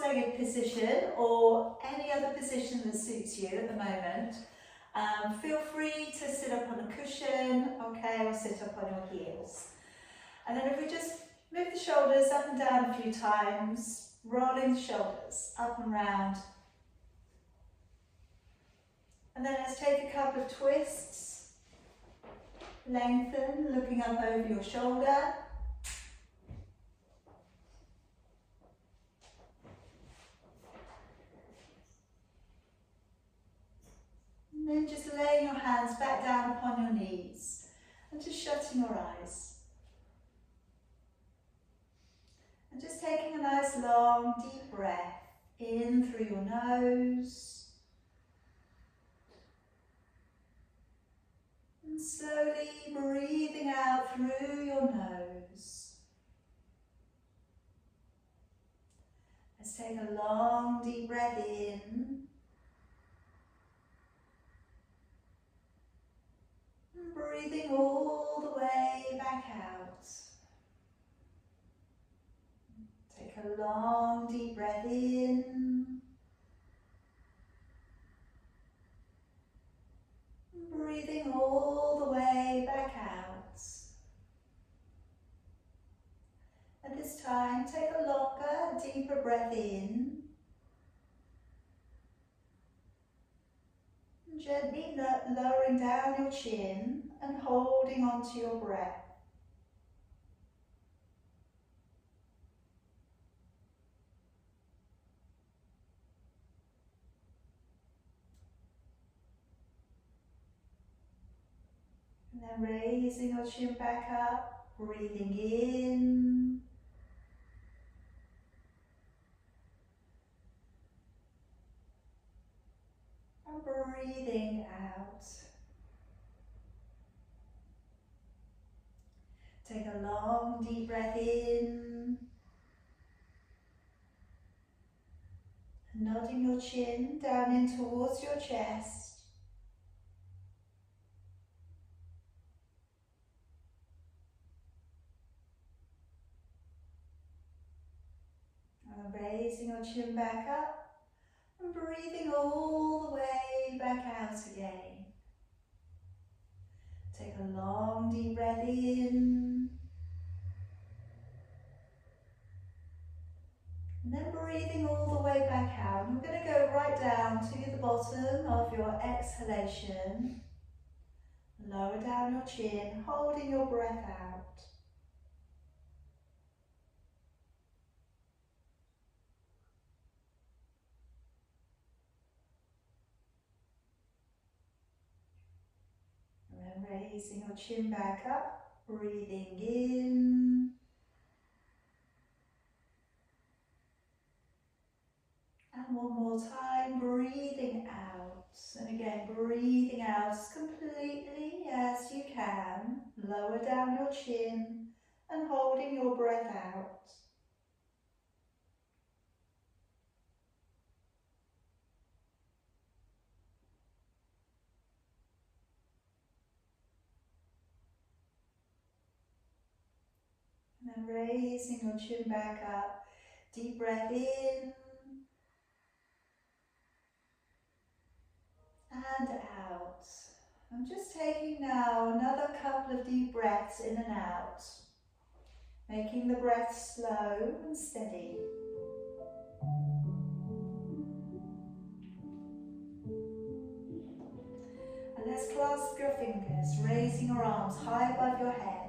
cross-legged position or any other position that suits you at the moment. Feel free to sit up on a cushion, okay, or sit up on your heels. And then if we just move the shoulders up and down a few times, rolling the shoulders up and round. And then let's take a couple of twists. Lengthen, looking up over your shoulder. And then just laying your hands back down upon your knees and just shutting your eyes. And just taking a nice long deep breath in through your nose. And slowly breathing out through your nose. Let's take a long deep breath in. And breathing all the way back out. Take a long deep breath in. Breathing all the way back out. At this time, take a longer, deeper breath in. And gently lowering down your chin and holding onto your breath. And then raising your chin back up, breathing in. And breathing out. Take a long deep breath in. And nodding your chin down in towards your chest. Raising your chin back up and breathing all the way back out again. Take a long deep breath in. And then breathing all the way back out. And we're going to go right down to the bottom of your exhalation. Lower down your chin, holding your breath out. Raising your chin back up, breathing in. And one more time, breathing out. And again, breathing out as completely as you can. Lower down your chin and holding your breath out. And raising your chin back up, deep breath in and out. I'm just taking now another couple of deep breaths in and out, making the breath slow and steady. And let's clasp your fingers, raising your arms high above your head.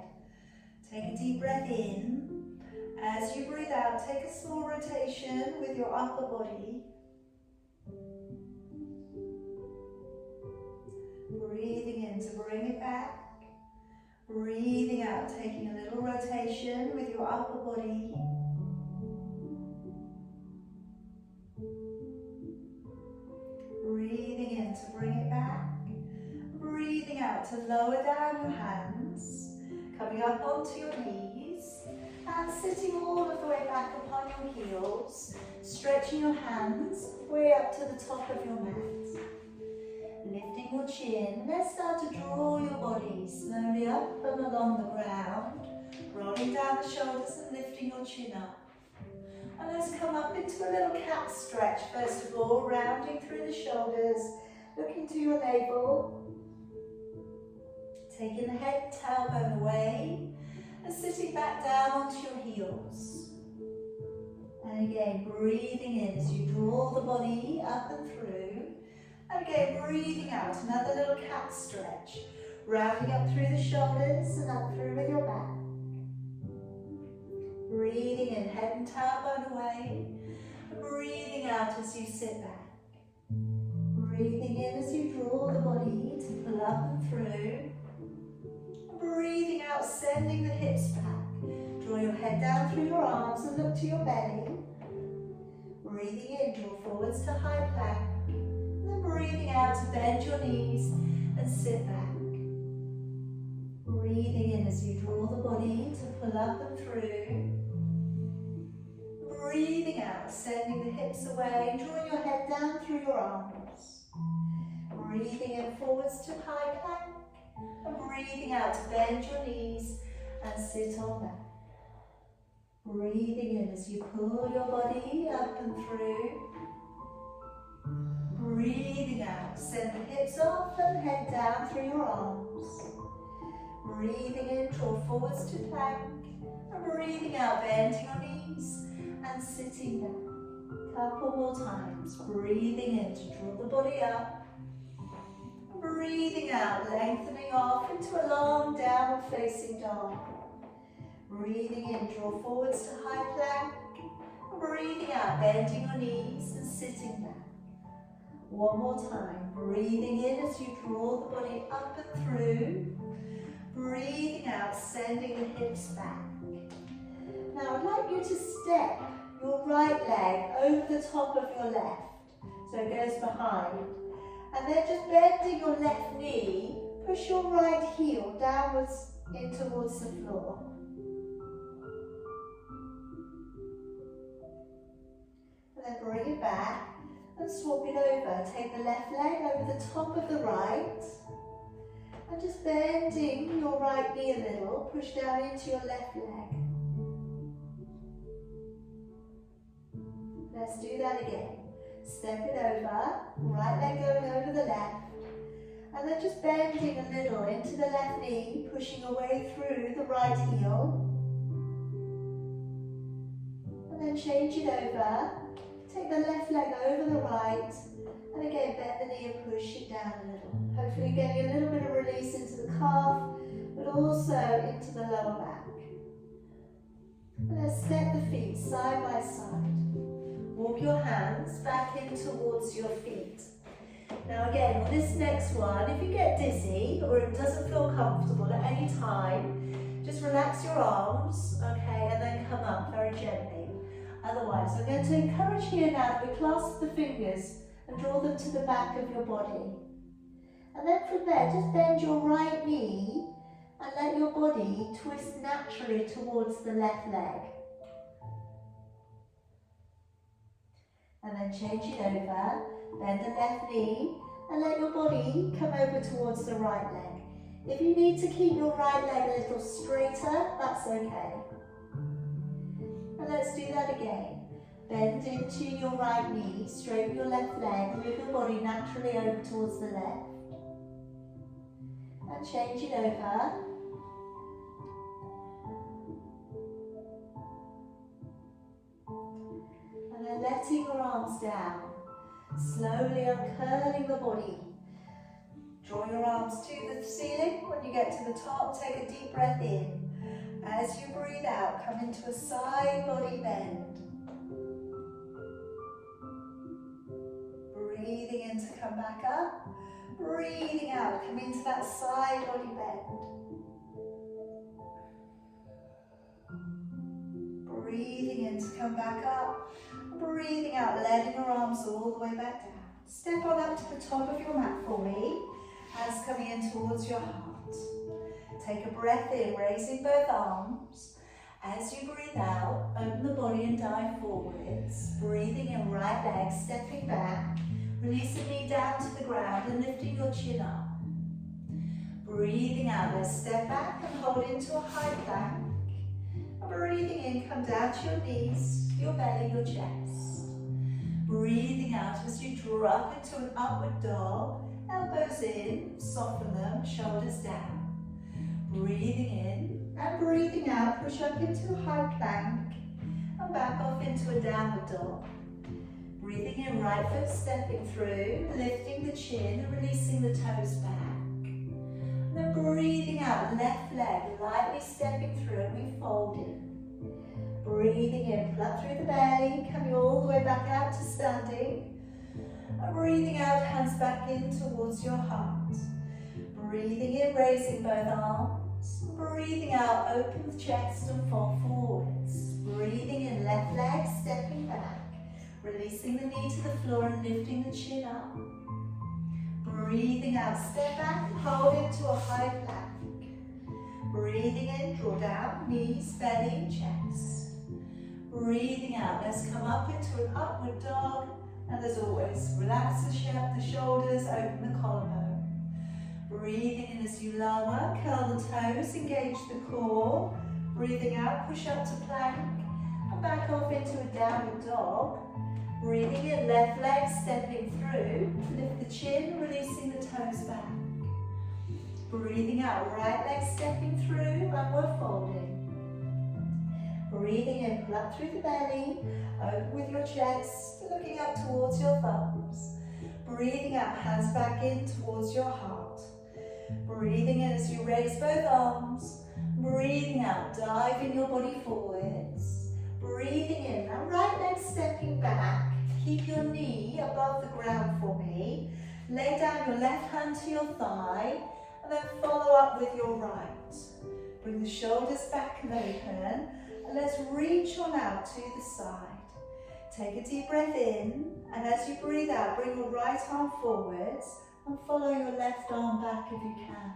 Take a deep breath in. As you breathe out, take a small rotation with your upper body. Breathing in to bring it back. Breathing out, taking a little rotation with your upper body. Breathing in to bring it back. Breathing out to lower down your hands. Coming up onto your knees and sitting all of the way back upon your heels, stretching your hands way up to the top of your mat. Lifting your chin, let's start to draw your body slowly up and along the ground, rolling down the shoulders and lifting your chin up. And let's come up into a little cat stretch first of all, rounding through the shoulders, looking to your navel, taking the head and tailbone away, and sitting back down onto your heels. And again, breathing in as you draw the body up and through. And again, breathing out, another little cat stretch, rounding up through the shoulders and up through with your back. Breathing in, head and tailbone away. Breathing out as you sit back. Breathing in as you draw the body to pull up and through. Breathing out, sending the hips back. Draw your head down through your arms and look to your belly. Breathing in, draw forwards to high plank. And then breathing out to bend your knees and sit back. Breathing in as you draw the body to pull up and through. Breathing out, sending the hips away, drawing your head down through your arms. Breathing in forwards to high plank. And breathing out to bend your knees and sit on back. Breathing in as you pull your body up and through. Breathing out, send the hips off and head down through your arms. Breathing in, draw forwards to plank. And breathing out, bending your knees and sitting down. Couple more times. Breathing in to draw the body up. Breathing out, lengthening off into a long downward facing dog. Breathing in, draw forwards to high plank. Breathing out, bending your knees and sitting back. One more time. Breathing in as you draw the body up and through. Breathing out, sending the hips back. Now I'd like you to step your right leg over the top of your left, so it goes behind. And then just bending your left knee, push your right heel downwards in towards the floor. And then bring it back and swap it over. Take the left leg over the top of the right. And just bending your right knee a little, push down into your left leg. Let's do that again. Step it over, right leg going over the left. And then just bending a little into the left knee, pushing away through the right heel. And then change it over. Take the left leg over the right. And again, bend the knee and push it down a little. Hopefully getting a little bit of release into the calf, but also into the lower back. And let's step the feet side by side. Walk your hands back in towards your feet. Now again, on this next one, if you get dizzy or it doesn't feel comfortable at any time, just relax your arms, okay, and then come up very gently. Otherwise, I'm going to encourage here now that we clasp the fingers and draw them to the back of your body. And then from there, just bend your right knee and let your body twist naturally towards the left leg. And then change it over, bend the left knee and let your body come over towards the right leg. If you need to keep your right leg a little straighter, that's okay. And let's do that again. Bend into your right knee, straighten your left leg, move your body naturally over towards the left. And change it over. And then letting your arms down, slowly uncurling the body. Draw your arms to the ceiling. When you get to the top, take a deep breath in. As you breathe out, come into a side body bend. Breathing in to come back up. Breathing out, come into that side body bend. Breathing in to come back up. Breathing out, letting your arms all the way back down. Step on up to the top of your mat for me. Hands coming in towards your heart. Take a breath in, raising both arms. As you breathe out, open the body and dive forwards. Breathing in, right leg, stepping back. Release the knee down to the ground and lifting your chin up. Breathing out, let's step back and hold into a high plank. And breathing in, come down to your knees, your belly, your chest. Breathing out as you drop into an upward dog. Elbows in, soften them, shoulders down. Breathing in and breathing out, push up into a high plank and back off into a downward dog. Breathing in, right foot stepping through, lifting the chin and releasing the toes back. And then breathing out, left leg lightly stepping through and we fold in. Breathing in, flat through the belly, coming all the way back out to standing. And breathing out, hands back in towards your heart. Breathing in, raising both arms. Breathing out, open the chest and fall forwards. Breathing in, left leg stepping back. Releasing the knee to the floor and lifting the chin up. Breathing out, step back and hold into a high plank. Breathing in, draw down, knees, belly, chest. Breathing out, let's come up into an upward dog. And as always, relax the shoulders, open the collarbone. Breathing in as you lower, curl the toes, engage the core. Breathing out, push up to plank. And back off into a downward dog. Breathing in, left leg stepping through. Lift the chin, releasing the toes back. Breathing out, right leg stepping through, and we're folding. Breathing in, pull up through the belly, open with your chest, looking up towards your thumbs. Breathing out, hands back in towards your heart. Breathing in as you raise both arms. Breathing out, diving your body forwards. Breathing in, now right leg stepping back. Keep your knee above the ground for me. Lay down your left hand to your thigh, and then follow up with your right. Bring the shoulders back and open. And let's reach on out to the side. Take a deep breath in, and as you breathe out, bring your right arm forwards and follow your left arm back if you can.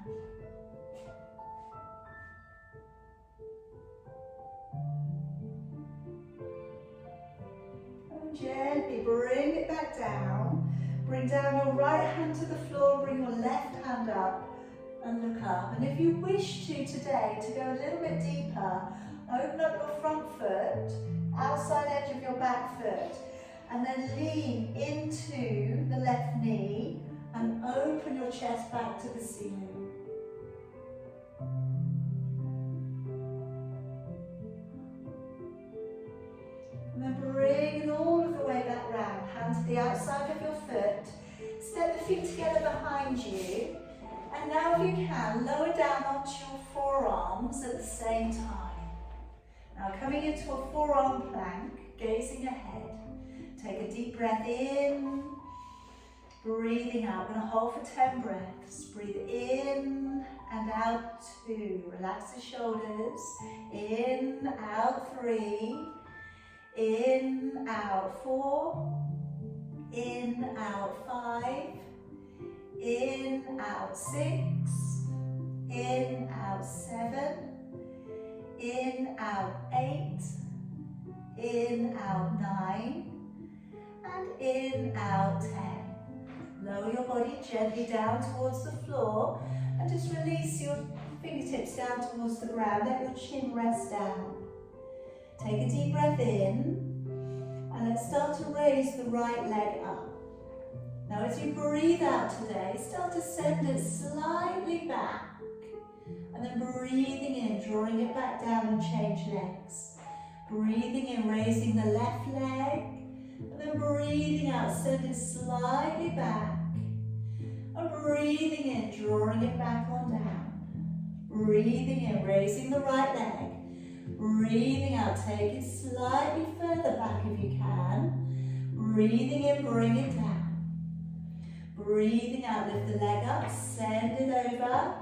And gently bring it back down. Bring down your right hand to the floor, bring your left hand up and look up. And if you wish to today, to go a little bit deeper, open up your front foot, outside edge of your back foot, and then lean into the left knee and open your chest back to the ceiling. And then bring it all of the way back round, hand to the outside of your foot, step the feet together behind you, and now if you can, lower down onto your forearms at the same time. Now coming into a forearm plank, gazing ahead. Take a deep breath in, breathing out. We're going to hold for 10 breaths. Breathe in and out 2. Relax the shoulders. In, out 3. In, out 4. In, out 5. In, out 6. In, out 7. In, out 8, in, out 9, and in, out 10. Lower your body gently down towards the floor and just release your fingertips down towards the ground. Let your chin rest down. Take a deep breath in and let's start to raise the right leg up. Now as you breathe out today, start to send it slightly back. And then breathing in, drawing it back down and change legs. Breathing in, raising the left leg. And then breathing out, send it slightly back. And breathing in, drawing it back on down. Breathing in, raising the right leg. Breathing out, take it slightly further back if you can. Breathing in, bring it down. Breathing out, lift the leg up, send it over.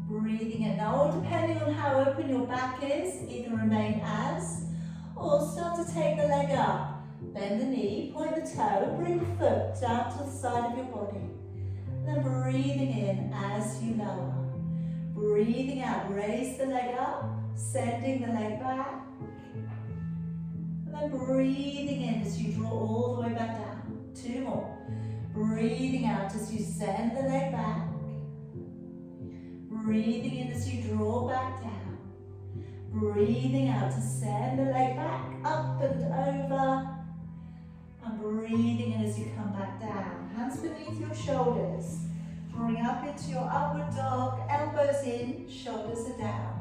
Breathing in. Now, all depending on how open your back is, either remain as, or start to take the leg up. Bend the knee, point the toe, bring the foot down to the side of your body. Then breathing in as you lower. Breathing out, raise the leg up, sending the leg back. And then breathing in as you draw all the way back down. 2 more. Breathing out as you send the leg back. Breathing in as you draw back down. Breathing out to send the leg back, up and over. And breathing in as you come back down. Hands beneath your shoulders. Drawing up into your upward dog, elbows in, shoulders are down.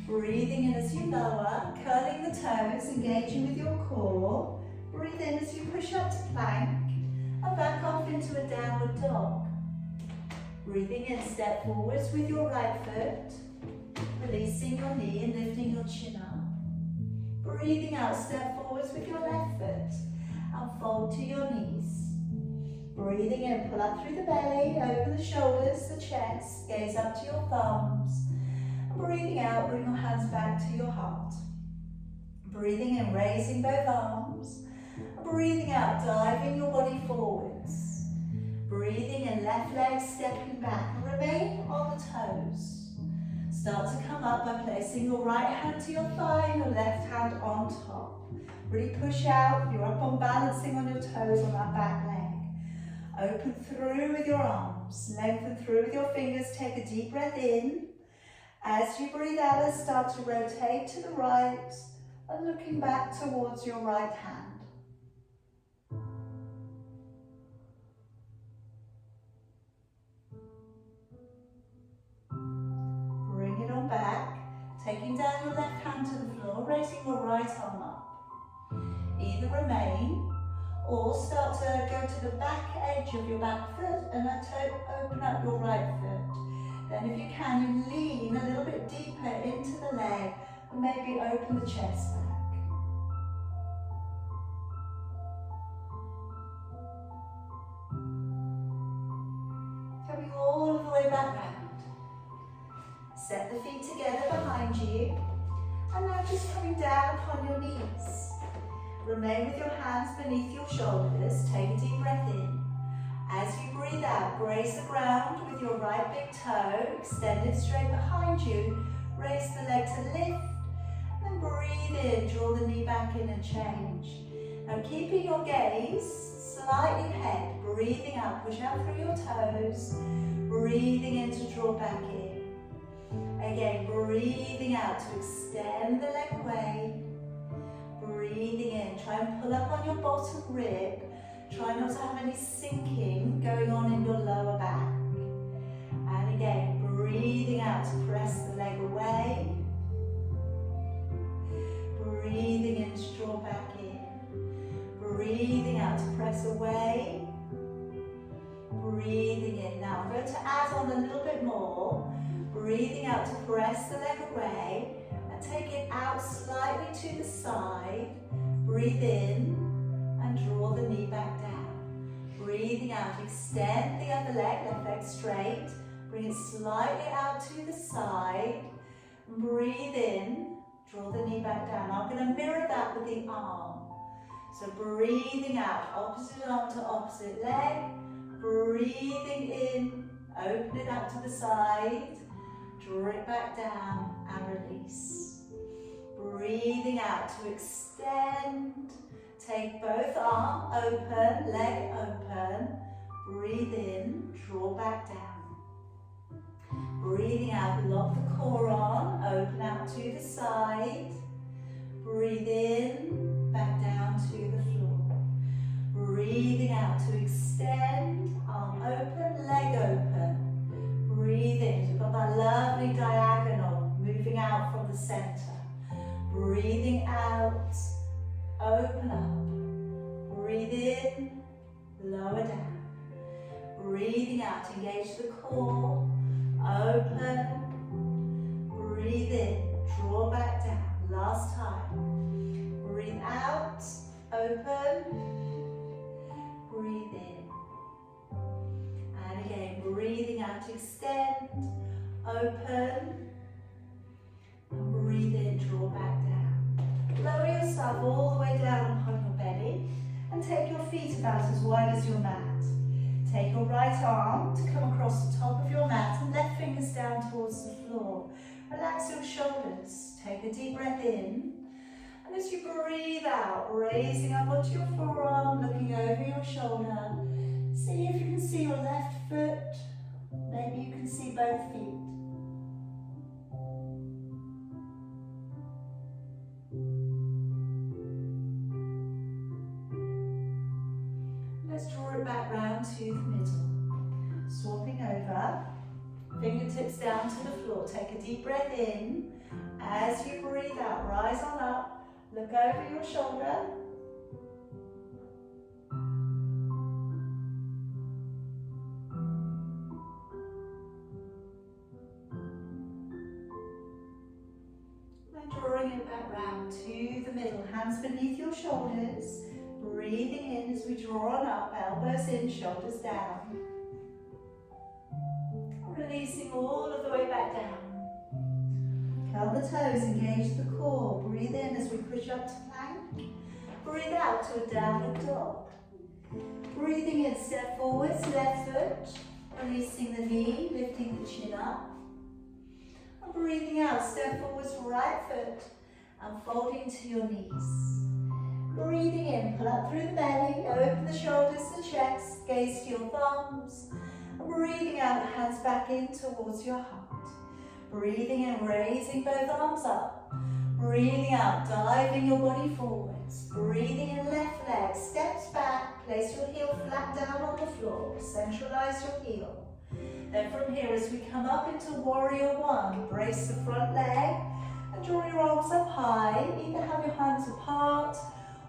Breathing in as you lower, curling the toes, engaging with your core. Breathe in as you push up to plank and back off into a downward dog. Breathing in, step forwards with your right foot, releasing your knee and lifting your chin up. Breathing out, step forwards with your left foot and fold to your knees. Breathing in, pull up through the belly, open the shoulders, the chest, gaze up to your thumbs. Breathing out, bring your hands back to your heart. Breathing in, raising both arms. Breathing out, diving your body forwards. Breathing in, left leg stepping back and remain on the toes. Start to come up by placing your right hand to your thigh and your left hand on top. Really push out, you're up on balancing on your toes on that back leg. Open through with your arms, lengthen through with your fingers, take a deep breath in. As you breathe out, start to rotate to the right and looking back towards your right hand. Bring it on back, taking down your left hand to the floor, raising your right arm up. Either remain or start to go to the back edge of your back foot and open up your right foot. Then if you can, you lean a little bit deeper into the leg and maybe open the chest back. Coming all the way back round. Set the feet together behind you. And now just coming down upon your knees. Remain with your hands beneath your shoulders. Take a deep breath in. As you breathe out, graze the ground with your right big toe, extend it straight behind you, raise the leg to lift, then breathe in, draw the knee back in and change. Now keeping your gaze slightly ahead, breathing out, push out through your toes, breathing in to draw back in. Again, breathing out to extend the leg away, breathing in, try and pull up on your bottom rib. Try not to have any sinking going on in your lower back. And again, breathing out to press the leg away. Breathing in to draw back in. Breathing out to press away. Breathing in. Now I'm going to add on a little bit more. Breathing out to press the leg away and take it out slightly to the side. Breathe in. And draw the knee back down. Breathing out, extend the other leg, left leg straight. Bring it slightly out to the side. Breathe in, draw the knee back down. I'm going to mirror that with the arm. So breathing out, opposite arm to opposite leg. Breathing in, open it out to the side. Draw it back down and release. Breathing out to extend. Take both arms open, leg open. Breathe in, draw back down. Breathing out, lock the core on, open out to the side. Breathe in, back down to the floor. Breathing out to extend, arm open, leg open. Breathe in, you've got that lovely diagonal moving out from the center. Breathing out. Open up, breathe in, lower down, breathing out, engage the core, open, breathe in, draw back down, last time, breathe out, open, breathe in, and again, breathing out, extend, open, and breathe in, draw back down. Lower yourself all the way down upon your belly and take your feet about as wide as your mat. Take your right arm to come across the top of your mat and left fingers down towards the floor. Relax your shoulders. Take a deep breath in. And as you breathe out, raising up onto your forearm, looking over your shoulder. See if you can see your left foot. Maybe you can see both feet. Fingertips down to the floor. Take a deep breath in. As you breathe out, rise on up. Look over your shoulder. And drawing it back round to the middle. Hands beneath your shoulders. Breathing in as we draw on up. Elbows in, shoulders down. Releasing all of the way back down. Curl the toes, engage the core. Breathe in as we push up to plank. Breathe out to a downward dog. Breathing in, step forwards, left foot. Releasing the knee, lifting the chin up. And breathing out, step forwards, right foot. And folding to your knees. Breathing in, pull up through the belly. Open the shoulders, the chest. Gaze to your thumbs. Breathing out, hands back in towards your heart. Breathing in, raising both arms up. Breathing out, diving your body forwards. Breathing in, left leg, steps back. Place your heel flat down on the floor. Centralize your heel. Then from here, as we come up into Warrior One, brace the front leg and draw your arms up high. Either have your hands apart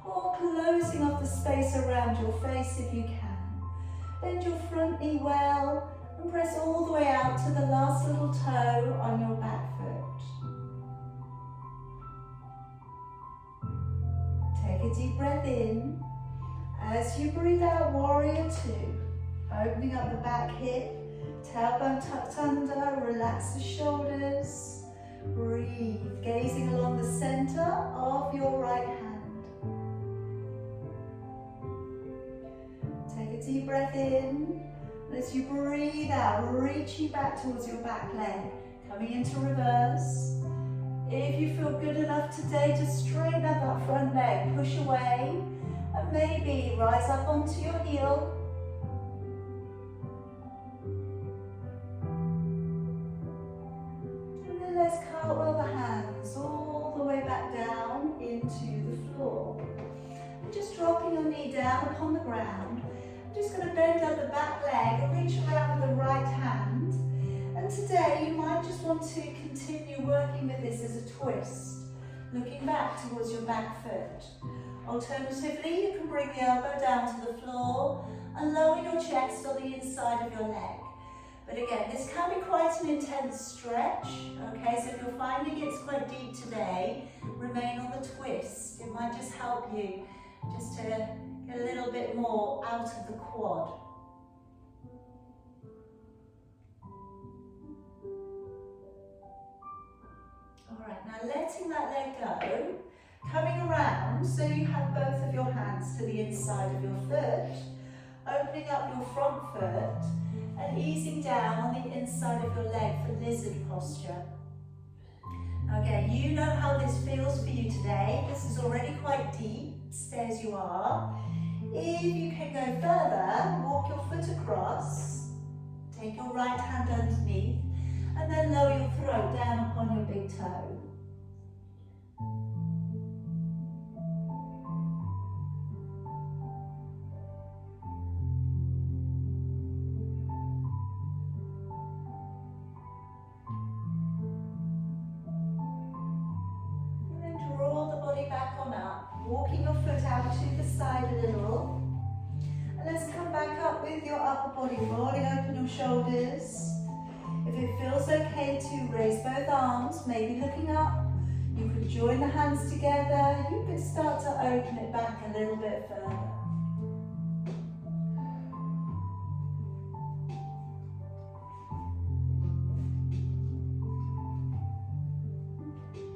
or closing off the space around your face if you can. Bend your front knee well and press all the way out to the last little toe on your back foot. Take a deep breath in. As you breathe out, Warrior Two. Opening up the back hip, tailbone tucked under, relax the shoulders. Breathe, gazing along the center of your right hand. Take a deep breath in. As you breathe out, reaching back towards your back leg, coming into reverse. If you feel good enough today to straighten up that front leg, push away, and maybe rise up onto your heel. And then let's cartwheel the hands all the way back down into the floor. And just dropping your knee down upon the ground. Just going to bend up the back leg and reach around with the right hand. And today you might just want to continue working with this as a twist, looking back towards your back foot. Alternatively, you can bring the elbow down to the floor and lower your chest on the inside of your leg. But again, this can be quite an intense stretch, okay? So if you're finding it's quite deep today, remain on the twist. It might just help you just to get a little bit more out of the quad. Alright, now letting that leg go, coming around so you have both of your hands to the inside of your foot, opening up your front foot and easing down on the inside of your leg for lizard posture. Okay, you know how this feels for you today. This is already quite deep, stay as you are. If you can go further, walk your foot across, take your right hand underneath, and then lower your throat down upon your big toe. And then draw the body back on up, walking your foot out to the side a little. And let's come back up with your upper body, rolling open your shoulders. If it feels okay to raise both arms, maybe looking up, you could join the hands together. You could start to open it back a little bit further.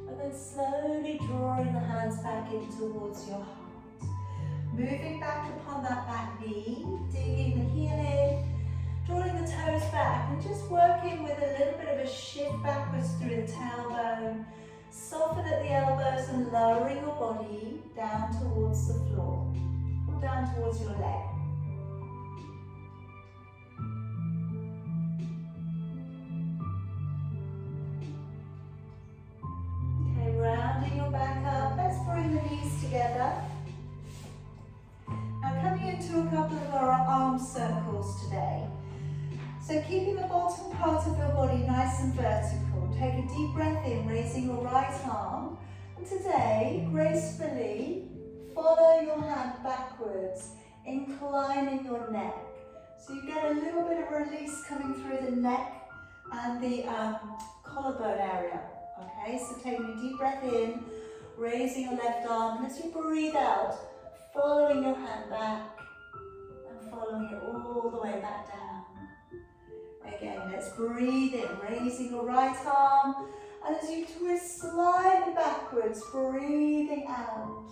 And then slowly drawing the hands back in towards your heart. Moving back upon that back knee, digging the heel in, drawing the toes back and just working with a little bit of a shift backwards through the tailbone. Soften at the elbows and lowering your body down towards the floor, or down towards your leg. Okay, rounding your back up, let's bring the knees together. Now coming into a couple of our arm circles today. So keeping the bottom part of your body nice and vertical. Take a deep breath in, raising your right arm. And today, gracefully, follow your hand backwards, inclining your neck. So you get a little bit of release coming through the neck and the collarbone area. Okay, so taking a deep breath in, raising your left arm, and as you breathe out, following your hand back and following it all the way back down. Again, let's breathe in, raising your right arm, and as you twist slightly backwards, breathing out.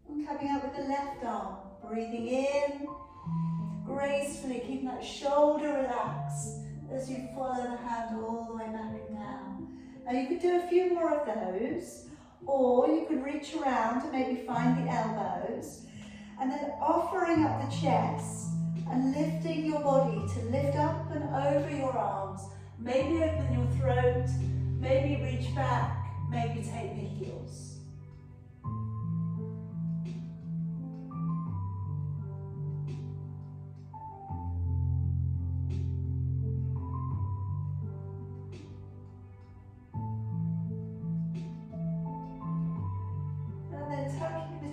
And coming up with the left arm, breathing in, gracefully keeping that shoulder relaxed as you follow the hand all the way back and down. Now you could do a few more of those, or you could reach around and maybe find the elbows, and then offering up the chest and lifting your body to lift up and over your arms. Maybe open your throat, maybe reach back, maybe take the heels.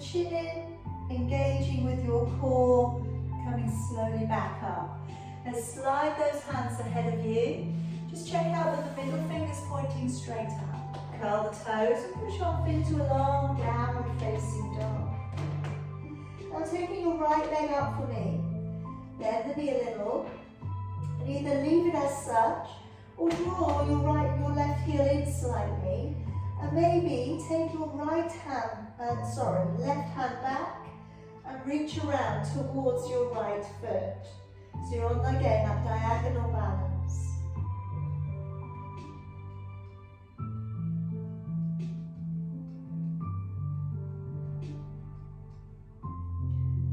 Chin in, engaging with your core, coming slowly back up. Now slide those hands ahead of you. Just check out that the middle finger's pointing straight up. Curl the toes and push off into a long downward facing dog. Now taking your right leg up for me. Bend the knee a little and either leave it as such or draw your left heel in slightly. And maybe take your left hand back and reach around towards your right foot. So you're on, again, that diagonal balance.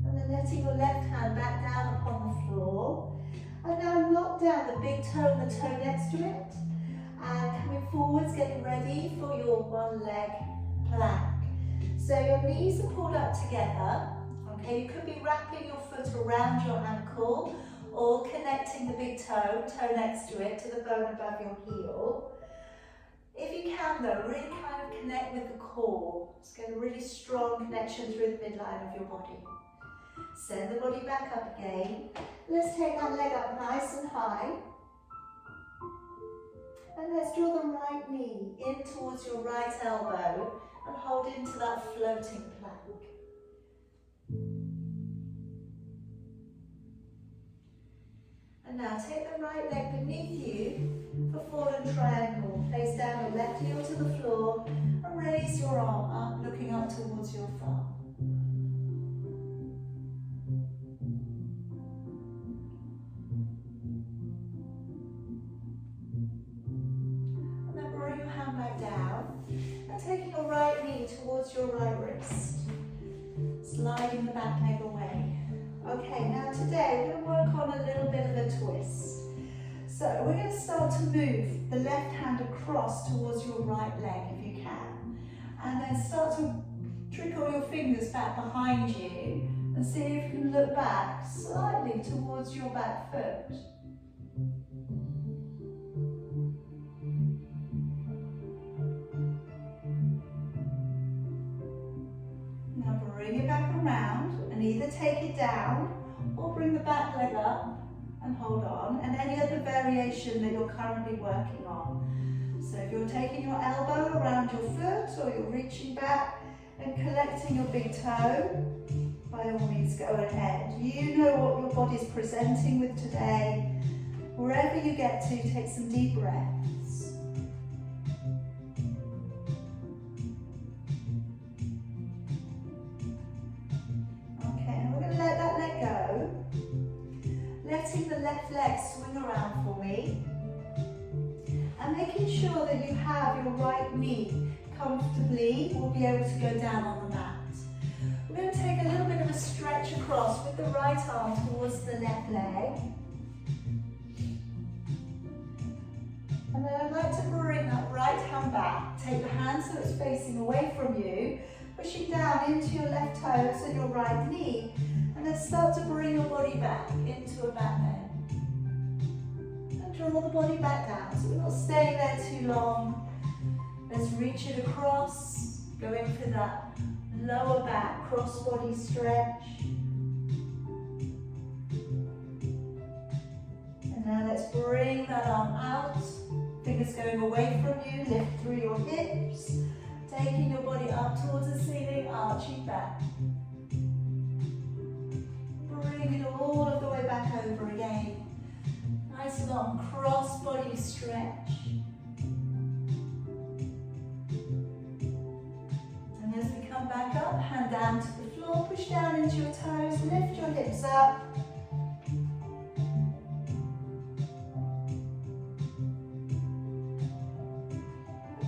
And then letting your left hand back down upon the floor. And now lock down the big toe and the toe next to it. And coming forwards, getting ready for your one leg plank. So your knees are pulled up together. Okay, you could be wrapping your foot around your ankle or connecting the big toe next to it, to the bone above your heel. If you can though, really kind of connect with the core. Just get a really strong connection through the midline of your body. Send the body back up again. Let's take that leg up nice and high. And let's draw the right knee in towards your right elbow and hold into that floating plank. And now take the right leg beneath you for fallen triangle. Place down your left heel to the floor and raise your arm up, looking up towards your thumb. Taking your right knee towards your right wrist, sliding the back leg away. Okay, now today we're going to work on a little bit of a twist. So we're going to start to move the left hand across towards your right leg if you can, and then start to trickle your fingers back behind you and see if you can look back slightly towards your back foot. Bring it back around and either take it down or bring the back leg up and hold on, and any other variation that you're currently working on. So if you're taking your elbow around your foot or you're reaching back and collecting your big toe, by all means go ahead. You know what your body's presenting with today. Wherever you get to, take some deep breaths. Letting the left leg swing around for me and making sure that you have your right knee comfortably will be able to go down on the mat. We're going to take a little bit of a stretch across with the right arm towards the left leg, and then I'd like to bring that right hand back. Take the hand so it's facing away from you, pushing down into your left toes and your right knee. And then start to bring your body back into a back bend. And draw draw the body back down. So we're not staying there too long. Let's reach it across. Go in for that lower back cross body stretch. And now let's bring that arm out. Fingers going away from you. Lift through your hips. Taking your body up towards the ceiling, arching back. Bring it all of the way back over again. Nice long cross body stretch. And as we come back up, hand down to the floor, push down into your toes, lift your hips up.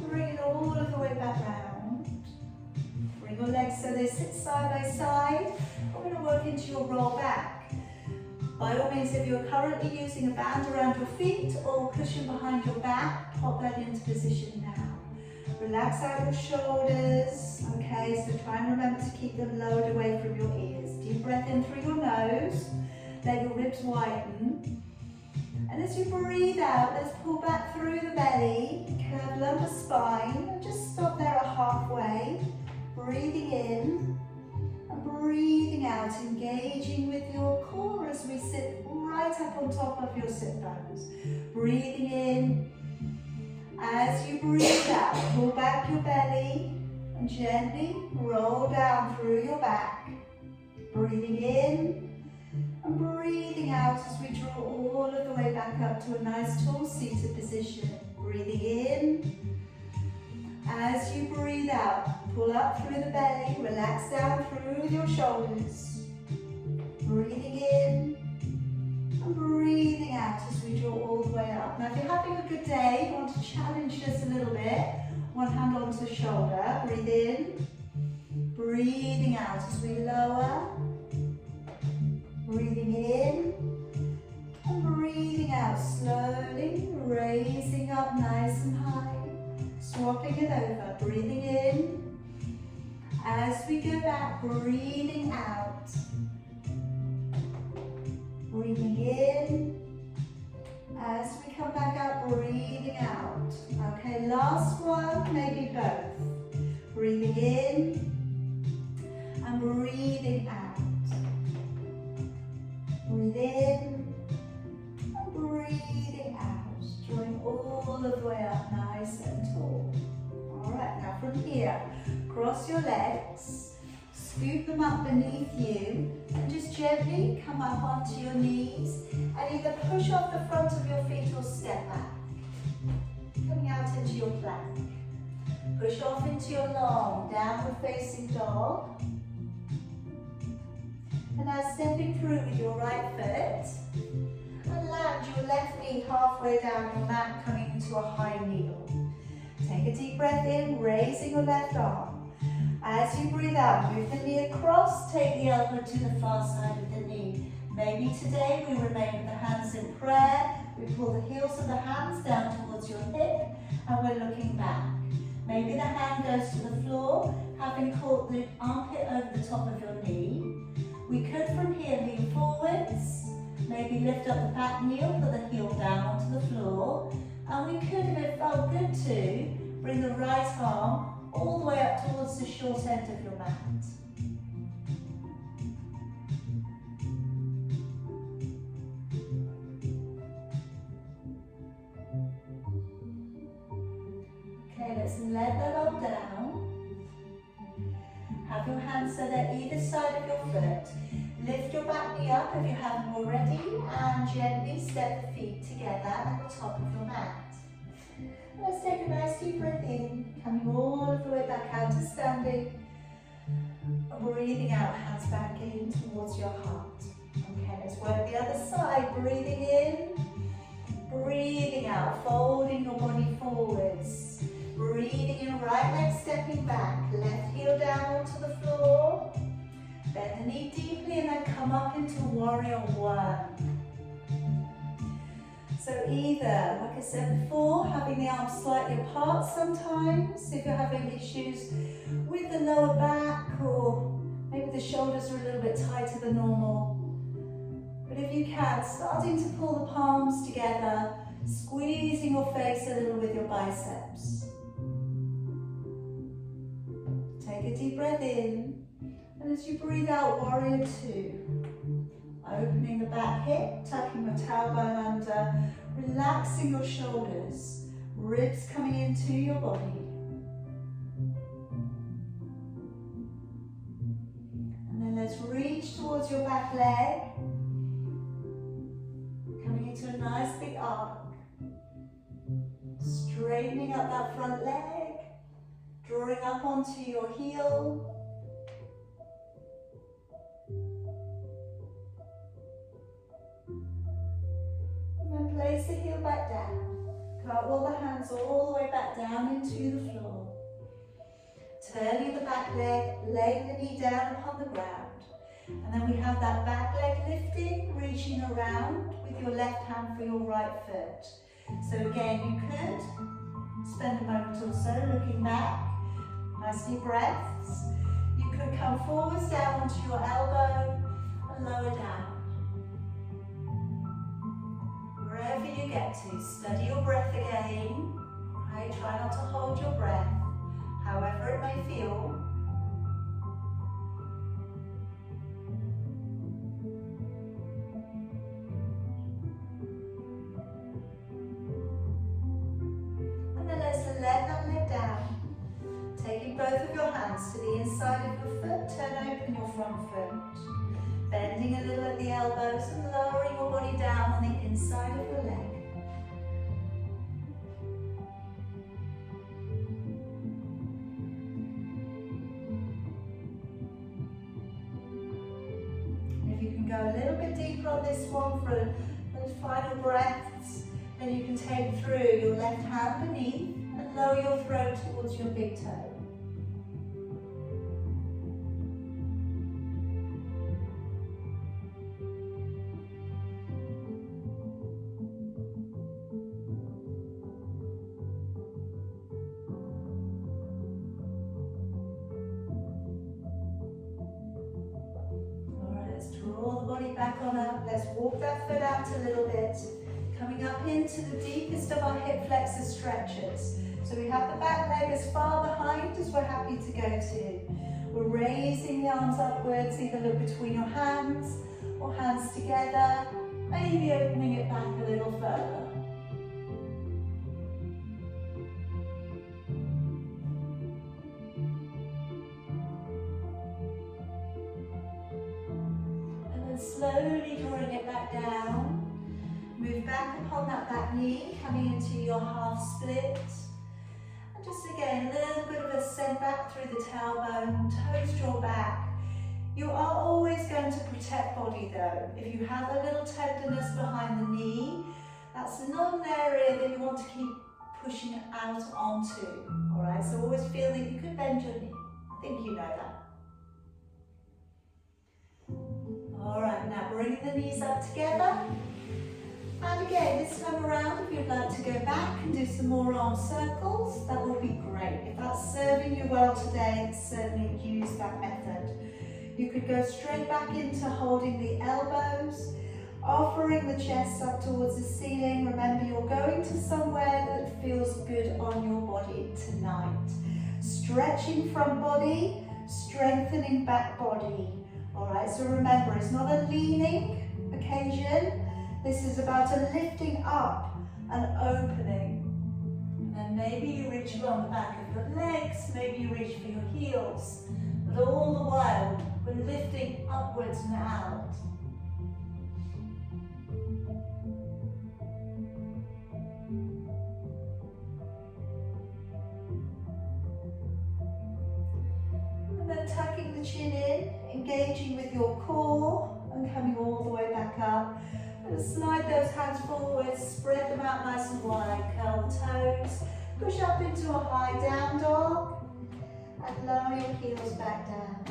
Bring it all of the way back round. Bring your legs so they sit side by side. We're going to work into your roll back. By all means, if you're currently using a band around your feet or cushion behind your back, pop that into position now. Relax out your shoulders, okay, so try and remember to keep them lowered away from your ears. Deep breath in through your nose, let your ribs widen. And as you breathe out, let's pull back through the belly, curve lumbar spine, and just stop there at halfway. Breathing in and breathing out, engaging with your core as we sit right up on top of your sit bones. Breathing in. As you breathe out, pull back your belly and gently roll down through your back. Breathing in and breathing out as we draw all of the way back up to a nice tall seated position. Breathing in. As you breathe out, pull up through the belly, relax down through your shoulders. Breathing in and breathing out as we draw all the way up. Now if you're having a good day, you want to challenge this a little bit, one hand onto the shoulder, breathe in, breathing out as we lower, breathing in, and breathing out slowly, raising up nice and high, swapping it over, breathing in, as we go back, breathing out. Breathing in, as we come back up, breathing out. Okay, last one, maybe both. Breathing in and breathing out. Breathe in and breathing out. Drawing all of the way up, nice and tall. All right, now from here, cross your legs. Scoop them up beneath you and just gently come up onto your knees and either push off the front of your feet or step back. Coming out into your plank. Push off into your long downward facing dog. And now stepping through with your right foot and land your left knee halfway down your mat, coming into a high kneel. Take a deep breath in, raising your left arm. As you breathe out, move the knee across, take the elbow to the far side of the knee. Maybe today we remain with the hands in prayer. We pull the heels of the hands down towards your hip and we're looking back. Maybe the hand goes to the floor, having caught the armpit over the top of your knee. We could from here lean forwards, maybe lift up the back knee, put the heel down onto the floor. And we could, if it felt good to, bring the right arm all the way up towards the short end of your mat. Okay, let's let that arm down. Have your hands so they're either side of your foot. Lift your back knee up if you haven't already and gently step the feet together at the top of your mat. Let's take a nice deep breath in, coming all of the way back out to standing. And breathing out, hands back in towards your heart. Okay, let's work the other side. Breathing in, breathing out, folding your body forwards. Breathing in, right leg stepping back, left heel down onto the floor. Bend the knee deeply and then come up into warrior one. So either, like I said before, having the arms slightly apart sometimes, if you're having issues with the lower back or maybe the shoulders are a little bit tighter than normal. But if you can, starting to pull the palms together, Squeezing your face a little with your biceps. Take a deep breath in, and as you breathe out, warrior two. Opening the back hip, tucking your tailbone under, relaxing your shoulders, ribs coming into your body. And then let's reach towards your back leg, coming into a nice big arc. Straightening up that front leg, drawing up onto your heel. And then place the heel back down. Cartwheel the hands all the way back down into the floor. Turning the back leg, laying the knee down upon the ground. And then we have that back leg lifting, reaching around with your left hand for your right foot. So again, you could spend a moment or so looking back, nice deep breaths. You could come forwards down onto your elbow and lower down. Wherever you get to, study your breath again. Okay, try not to hold your breath, however it may feel. Let that leg down. Taking both of your hands to the inside of your foot, turn open your front foot. Bending a little at the elbows and lowering your body down on the inside of your leg. And if you can go a little bit deeper on this one for those final breaths, then you can take through your left hand beneath and lower your throat towards your big toe. Alright, let's draw the body back on up. Let's walk that foot out a little bit. Coming up into the deepest of our hip flexor stretches. So we have the back leg as far behind as we're happy to go to. We're raising the arms upwards, either look between your hands or hands together, maybe opening it back a little further. And then slowly drawing it back down. Move back upon that back knee, coming into your half split. And just again, a little bit of a send back through the tailbone, toes draw back. You are always going to protect body though. If you have a little tenderness behind the knee, that's not an area that you want to keep pushing out onto. Alright, so always feel that you could bend your knee. I think you know that. Alright, now bringing the knees up together. And again, this time around, if you'd like to go back and do some more arm circles, that would be great. If that's serving you well today, certainly use that method. You could go straight back into holding the elbows, offering the chest up towards the ceiling. Remember, you're going to somewhere that feels good on your body tonight. Stretching front body, strengthening back body. All right, so remember, it's not a leaning occasion. This is about a lifting up and opening. And then maybe you reach along the back of your legs, maybe you reach for your heels. But all the while, we're lifting upwards and out. And then tucking the chin in, engaging with your core and coming all the way back up. And slide those hands forward, spread them out nice and wide, curl the toes, push up into a high down dog, and lower your heels back down.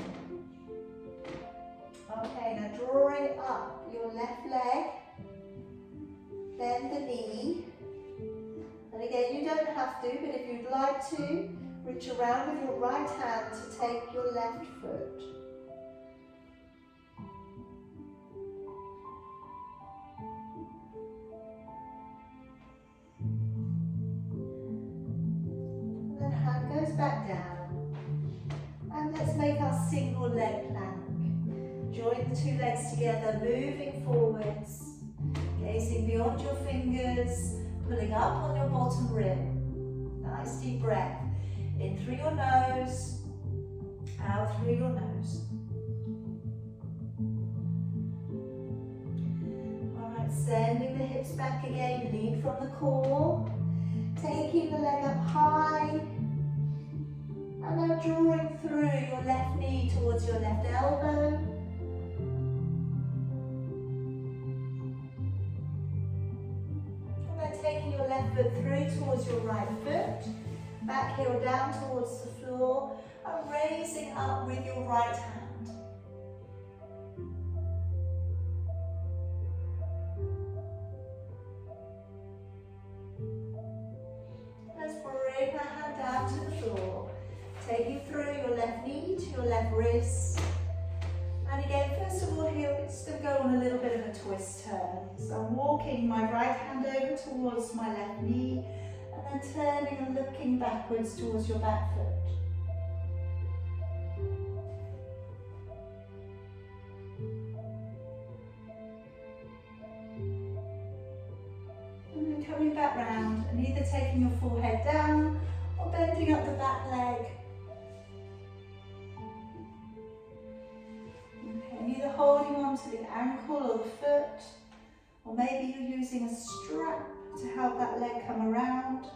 Okay, now drawing up your left leg, bend the knee, and again you don't have to, but if you'd like to, reach around with your right hand to take your left foot. back down. And let's make our single leg plank. Join the two legs together, moving forwards. Gazing beyond your fingers, pulling up on your bottom rib. Nice deep breath. In through your nose, out through your nose. Alright, sending the hips back again, lead from the core. Taking the leg up high. And now drawing through your left knee towards your left elbow. Taking your left foot through towards your right foot, back heel down towards the floor, and raising up with your right hand. Let's bring that hand down to the floor, taking through your left knee to your left wrist. And again, first of all here, it's going to go on a little bit of a twist turn. So I'm walking my right hand over towards my left knee, and then turning and looking backwards towards your back foot. And then coming back round, and either taking your forehead down, or bending up the back leg. Either holding on to the ankle or the foot, or maybe you're using a strap to help that leg come around.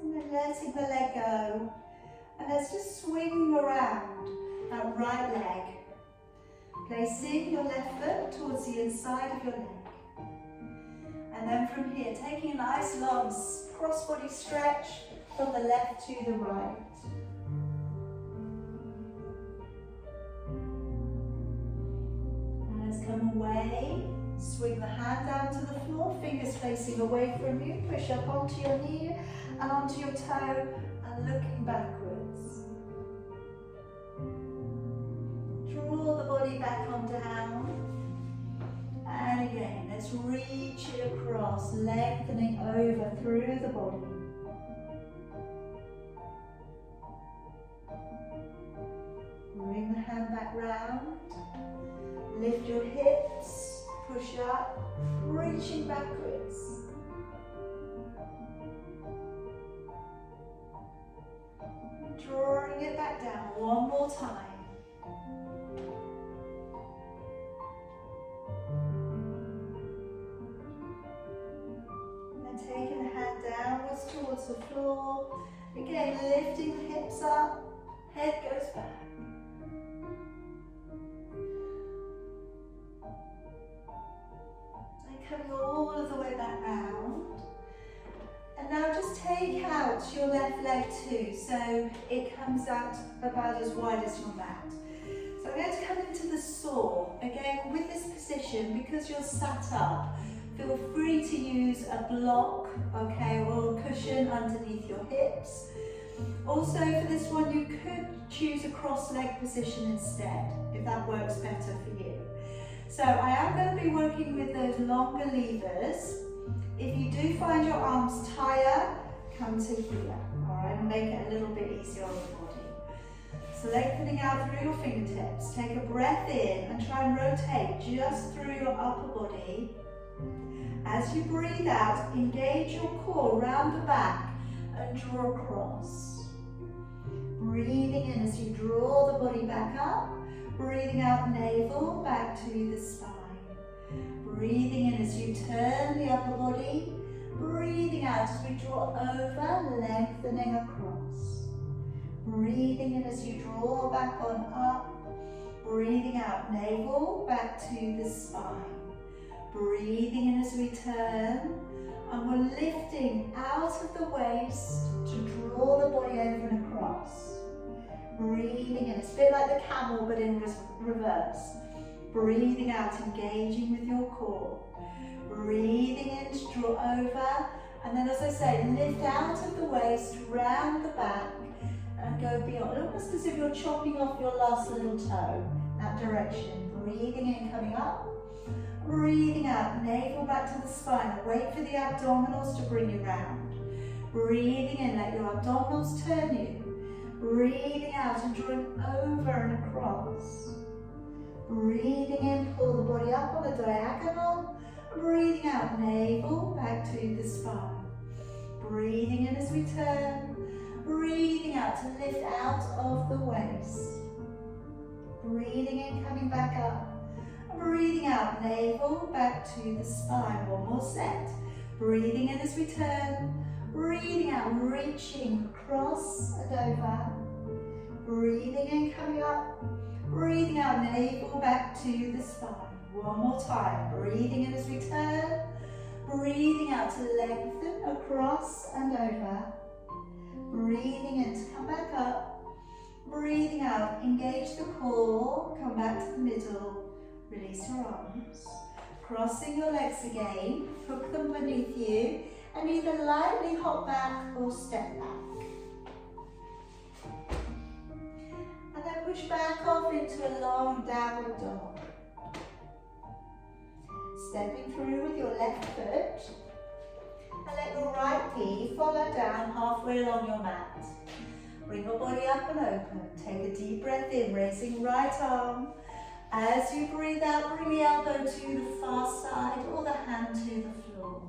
And then letting the leg go. And let's just swing around that right leg. Placing your left foot towards the inside of your leg. And then from here, taking a nice long cross-body stretch from the left to the right. And let's come away, swing the hand down to the floor, fingers facing away from you, push up onto your knee and onto your toe and looking backwards. Draw the body back on down. And again, let's reach it across, lengthening over through the body. Bring the hand back round. Lift your hips, push up, reaching backwards. Drawing it back down one more time. Taking the hand downwards towards the floor. Again, lifting the hips up, head goes back. And coming all of the way back round. And now just take out your left leg too, so it comes out about as wide as your mat. So I'm going to come into the saw. Again, with this position, because you're sat up, feel free to use a block, okay, or a cushion underneath your hips. Also for this one, you could choose a cross-leg position instead, if that works better for you. So I am going to be working with those longer levers. If you do find your arms tired, come to here, all right, and make it a little bit easier on the body. So lengthening out through your fingertips, take a breath in and try and rotate just through your upper body. As you breathe out, engage your core round the back and draw across. Breathing in as you draw the body back up, breathing out navel back to the spine. Breathing in as you turn the upper body, breathing out as we draw over, lengthening across. Breathing in as you draw back on up, breathing out navel back to the spine. Breathing in as we turn, and we're lifting out of the waist to draw the body over and across. Breathing in, it's a bit like the camel but in reverse. Breathing out, engaging with your core. Breathing in to draw over, and then as I say, lift out of the waist, round the back, and go beyond, almost as if you're chopping off your last little toe, that direction. Breathing in, coming up. Breathing out, navel back to the spine. Wait for the abdominals to bring you round. Breathing in, let your abdominals turn you. Breathing out and drawing over and across. Breathing in, pull the body up on a diagonal. Breathing out, navel back to the spine. Breathing in as we turn. Breathing out to lift out of the waist. Breathing in, coming back up. Breathing out, navel back to the spine. One more set. Breathing in as we turn. Breathing out, reaching across and over. Breathing in, coming up. Breathing out, navel back to the spine. One more time. Breathing in as we turn. Breathing out to lengthen across and over. Breathing in to come back up. Breathing out, engage the core. Come back to the middle. Release your arms. Crossing your legs again. Hook them beneath you. And either lightly hop back or step back. And then push back off into a long downward dog. Stepping through with your left foot. And let your right knee follow down halfway along your mat. Bring your body up and open. Take a deep breath in, raising right arm. As you breathe out, bring the elbow to the far side or the hand to the floor.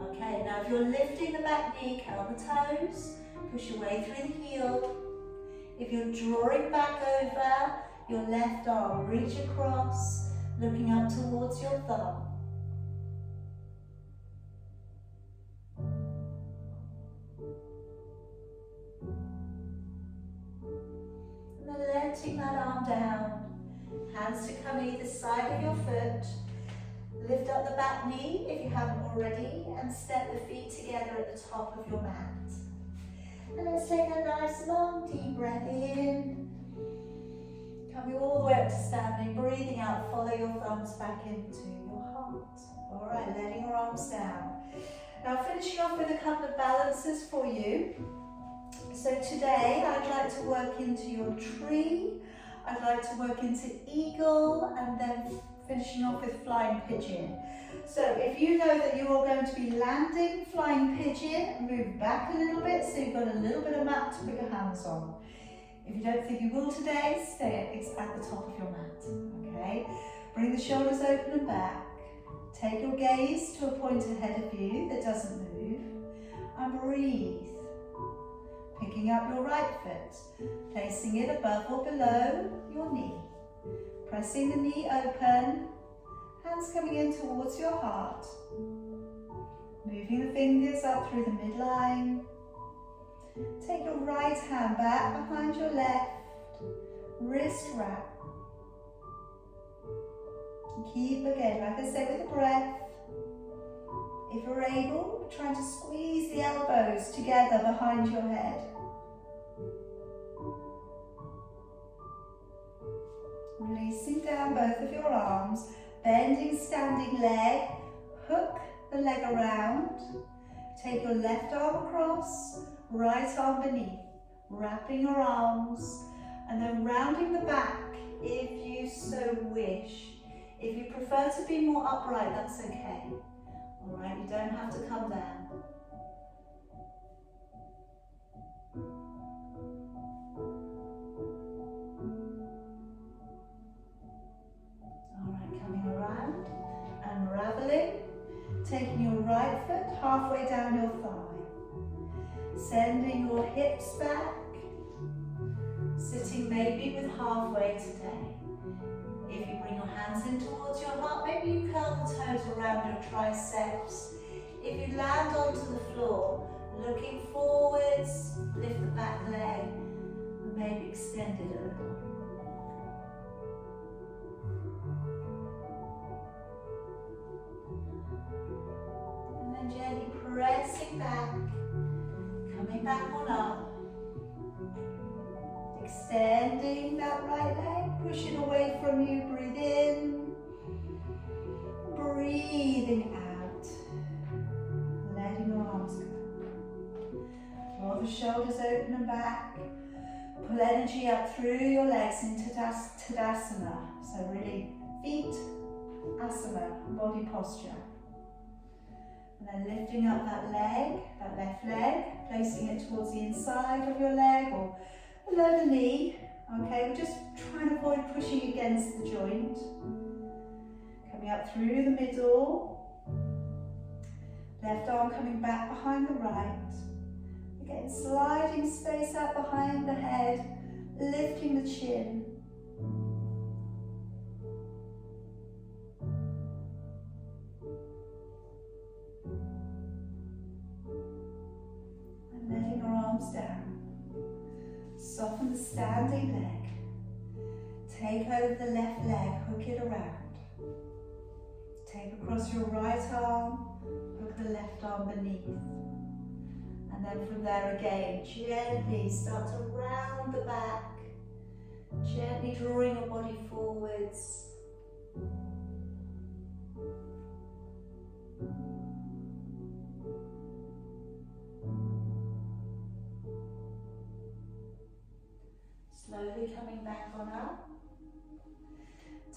Okay, now if you're lifting the back knee, curl the toes, push your way through the heel. If you're drawing back over your left arm, reach across, looking up towards your thumb. And then letting that arm down, hands to come either side of your foot. Lift up the back knee if you haven't already and step the feet together at the top of your mat. And let's take a nice long deep breath in. Coming all the way up to standing, breathing out, follow your thumbs back into your heart. Alright, letting your arms down. Now finishing off with a couple of balances for you. So today I'd like to work into your tree, I'd like to work into eagle, and then finishing off with flying pigeon. So if you know that you are going to be landing flying pigeon, move back a little bit so you've got a little bit of mat to put your hands on. If you don't think you will today, stay at the top of your mat, okay? Bring the shoulders open and back. Take your gaze to a point ahead of you that doesn't move, and breathe. Picking up your right foot, placing it above or below your knee. Pressing the knee open, hands coming in towards your heart. Moving the fingers up through the midline. Take your right hand back behind your left, wrist wrap. Keep again, like I said, with the breath. If you're able, try to squeeze the elbows together behind your head. Releasing down both of your arms, bending standing leg, hook the leg around, take your left arm across, right arm beneath, wrapping your arms, and then rounding the back if you so wish. If you prefer to be more upright, that's okay. Alright, you don't have to come down. Alright, coming around, unraveling, taking your right foot halfway down your thigh, sending your hips back, sitting maybe with halfway today. If you bring your hands in towards your heart, maybe you curl the toes around your triceps. If you land onto the floor, looking forwards, lift the back leg, and maybe extend it a little. And then gently pressing back, coming back on up. Extending that right leg, pushing away from you, breathe in, breathing out, letting your arms go. Draw the shoulders open and back, pull energy up through your legs into Tadasana. So really feet, asana, body posture. And then lifting up that leg, that left leg, placing it towards the inside of your leg or below the knee. Okay, we're just trying to avoid pushing against the joint. Coming up through the middle. Left arm coming back behind the right. Again, sliding space out behind the head, lifting the chin. And letting our arms down. Soften the standing leg. Take over the left leg, hook it around. Take across your right arm, hook the left arm beneath. And then from there again, gently start to round the back, gently drawing your body forwards. Slowly coming back on up.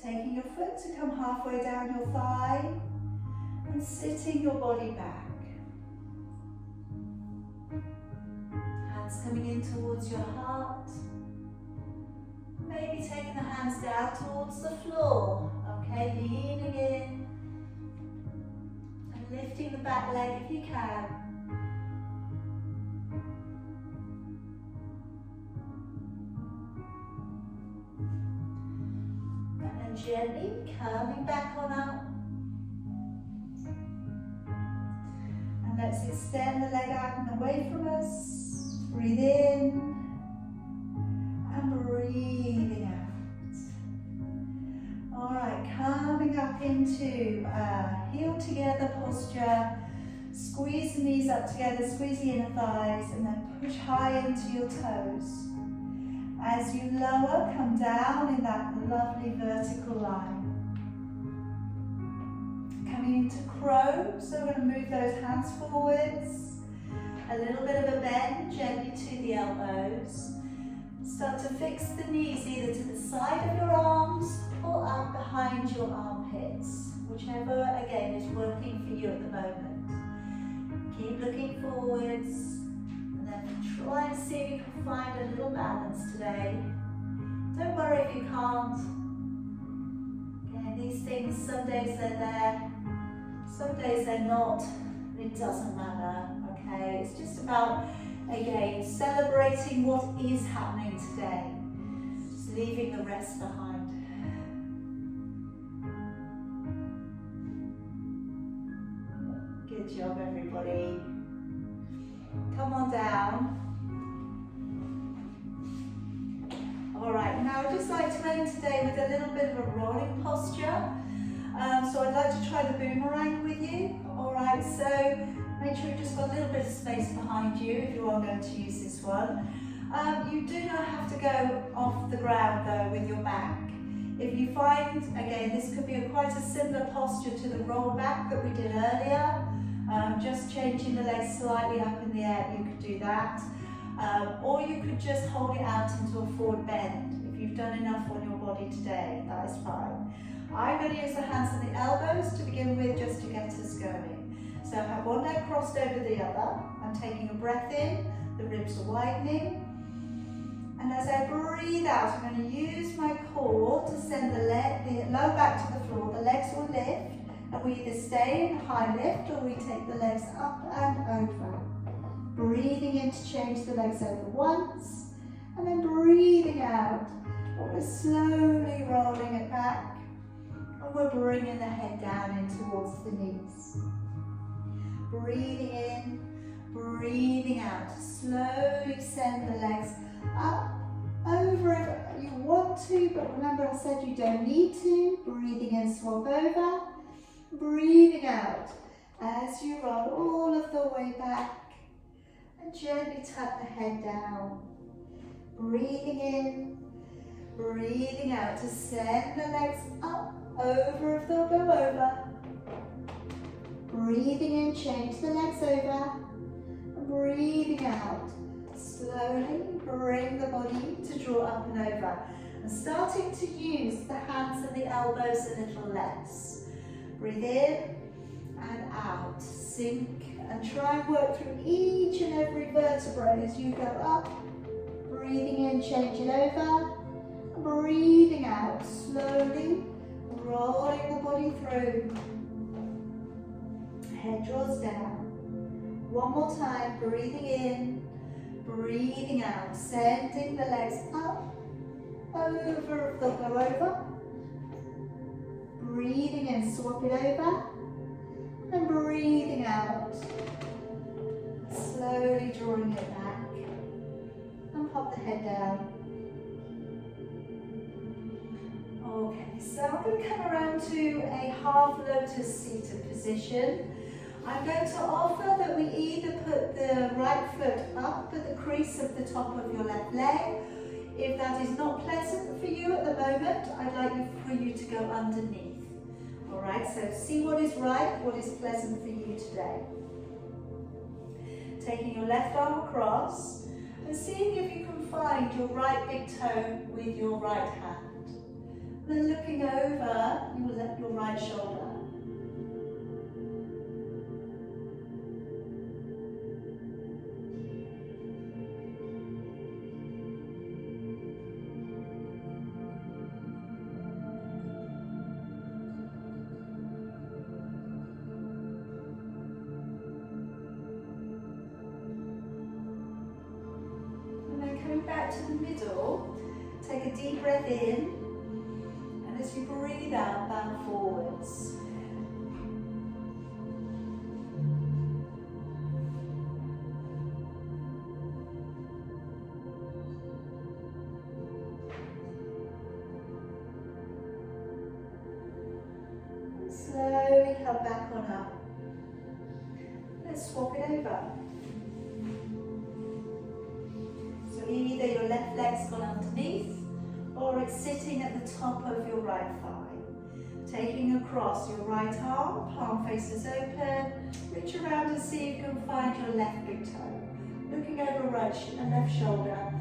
Taking your foot to come halfway down your thigh and sitting your body back. Hands coming in towards your heart. Maybe taking the hands down towards the floor. Okay, leaning in and lifting the back leg if you can. And then gently coming back on up. And let's extend the leg out and away from us. Breathe in and breathing out. Alright, coming up into heel together posture. Squeeze the knees up together, squeeze the inner thighs, and then push high into your toes. As you lower, come down in that lovely vertical line. Coming into crow, so we're going to move those hands forwards. A little bit of a bend, gently to the elbows. Start to fix the knees either to the side of your arms or up behind your armpits. Whichever, again, is working for you at the moment. Keep looking forwards and then try and see if you can find a little balance today. Don't worry if you can't. Again, these things, some days they're there, some days they're not. It doesn't matter. Okay, it's just about, again, celebrating what is happening today. Just leaving the rest behind. Good job, everybody. Come on down. Alright, now I'd just like to end today with a little bit of a rolling posture. So I'd like to try the boomerang with you. Alright, so make sure you've just got a little bit of space behind you if you are going to use this one. You do not have to go off the ground though with your back. If you find, again, this could be quite a similar posture to the roll back that we did earlier. Just changing the legs slightly up in the air, you could do that. Or you could just hold it out into a forward bend. If you've done enough on your body today, that is fine. I'm going to use the hands and the elbows to begin with just to get us going. So I have one leg crossed over the other. I'm taking a breath in, the ribs are widening. And as I breathe out, I'm going to use my core to send the lower back to the floor. The legs will lift, and we either stay in high lift or we take the legs up and over. Breathing in to change the legs over once, and then breathing out. We're slowly rolling it back. And we're bringing the head down in towards the knees. Breathing in, breathing out. Slowly send the legs up, over if you want to, but remember I said you don't need to. Breathing in, swap over. Breathing out as you roll all of the way back. And gently tuck the head down. Breathing in, breathing out to send the legs up. Over if they'll go over. Breathing in, change the legs over. And breathing out. Slowly bring the body to draw up and over. And starting to use the hands and the elbows a little less. Breathe in and out. Sink and try and work through each and every vertebrae as you go up. Breathing in, change it over. Breathing out, slowly rolling the body through. Head draws down. One more time, breathing in, breathing out, sending the legs up, over, they'll go over. Breathing in, swap it over, and breathing out. Slowly drawing it back, and pop the head down. Okay, so I'm going to come around to a half lotus seated position. I'm going to offer that we either put the right foot up at the crease of the top of your left leg. If that is not pleasant for you at the moment, I'd like for you to go underneath. Alright, so see what is right, what is pleasant for you today. Taking your left arm across and seeing if you can find your right big toe with your right hand. Then looking over your right shoulder. And then coming back to the middle, take a deep breath in. And as you breathe out, bow forwards. And slowly come back on up. Let's swap it over. So either your left leg's gone underneath, or it's sitting at the top of your right thigh. Taking across your right arm, palm faces open, reach around and see if you can find your left big toe. Looking over right and left shoulder.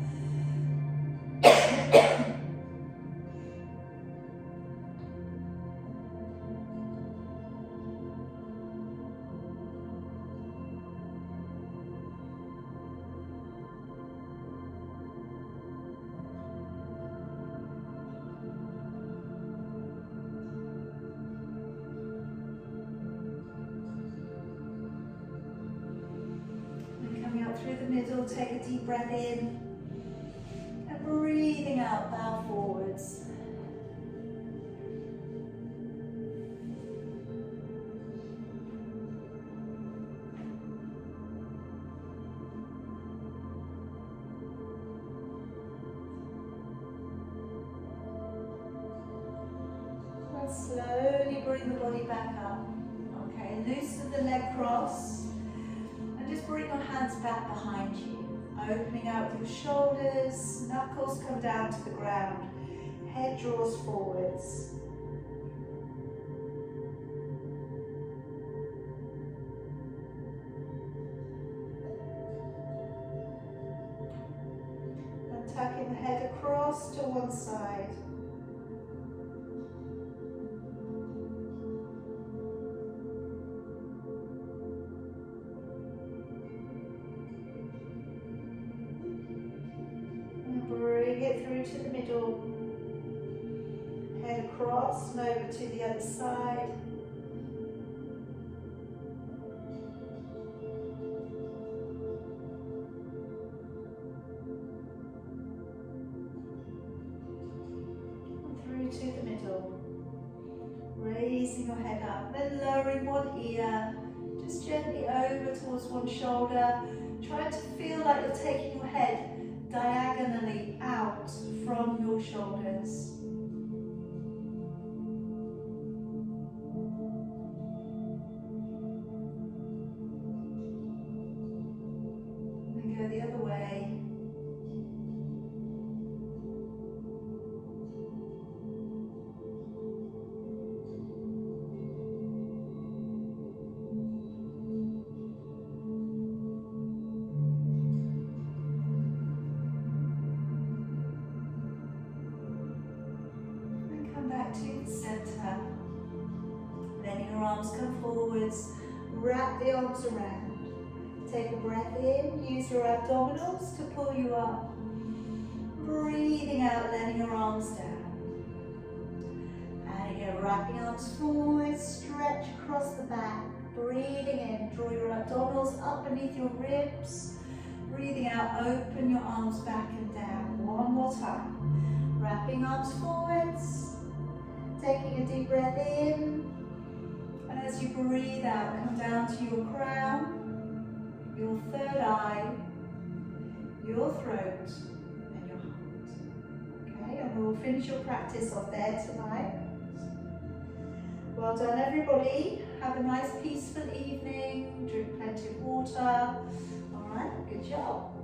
Through the middle, take a deep breath in and breathing out, bow forwards. And slowly bring the body back up. Okay, loosen the leg cross. Just bring your hands back behind you, opening out your shoulders, knuckles come down to the ground, head draws forwards. And tucking the head across to one side. Through to the middle, head across and over to the other side. And through to the middle, raising your head up, then lowering one ear, just gently over towards one shoulder. Try to feel like you're taking your head diagonally out from your shoulders. And go the other way. back to the center. Letting your arms come forwards. Wrap the arms around. Take a breath in. Use your abdominals to pull you up. Breathing out, letting your arms down. And again, wrapping arms forward. Stretch across the back. Breathing in. Draw your abdominals up beneath your ribs. Breathing out, open your arms back and down. One more time. Wrapping arms forwards. Taking a deep breath in. And as you breathe out, come down to your crown, your third eye, your throat, and your heart. Okay, and we'll finish your practice off there tonight. Well done, everybody. Have a nice, peaceful evening. Drink plenty of water. All right, good job.